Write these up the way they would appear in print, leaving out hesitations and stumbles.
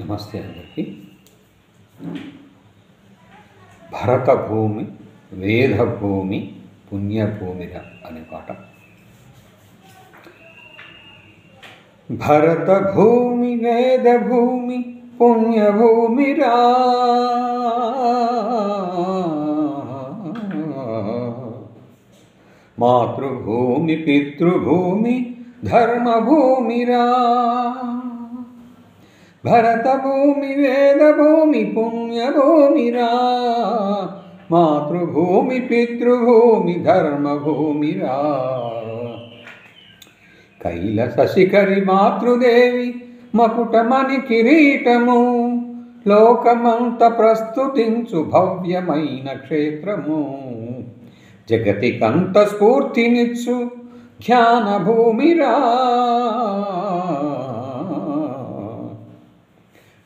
నమస్తే అందరికీ. భరత భూమి వేద భూమి పుణ్యభూమిరా అనే పాట. భరత భూమి వేద భూమి పుణ్యభూమిరా, మాతృభూమి పితృభూమి ధర్మభూమిరా. భరత భూమి వేద భూమి పుణ్యభూమిరా, మాతృభూమి పితృభూమి ధర్మభూమిరా. కైలస శిఖరి మాతృదేవి మకుటమణి కిరీటము, లోకమంత ప్రస్తుతించు భవ్యమైన క్షేత్రము. జగతికంత స్ఫూర్తినిచ్చు జ్ఞాన భూమిరా,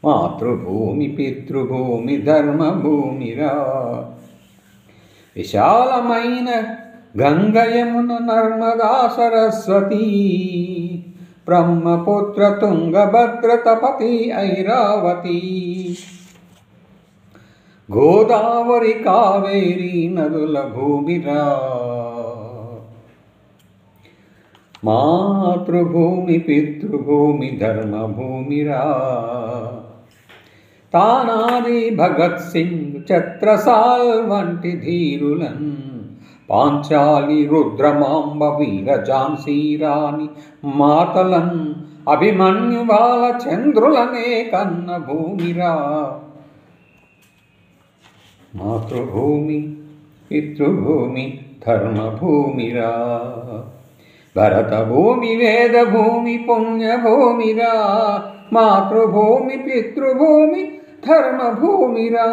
మాతృభూమి పితృభూమి ధర్మభూమిరా. విశాలమైన గంగ యమున నర్మదా సరస్వతి, బ్రహ్మపుత్ర తుంగభద్ర తపతి ఐరావతి. గోదావరి కావేరి నదుల భూమిరా, మాతృభూమి పితృభూమి ధర్మభూమిరా. తానాది భగత్ సింగ్ ఛత్రసాల్ వంటి ధీరులన్, పాంచాలి రుద్రమాంబ వీర ఝాన్సీ రాణి మాతలన్, అభిమన్యు బాల చంద్రులనే కన్న భూమిరా. మాతృభూమి పితృభూమి ధర్మభూమిరా. భరత భూమి వేద భూమి పుణ్యభూమిరా, మాతృభూమి పితృభూమి ధర్మభూమిరా.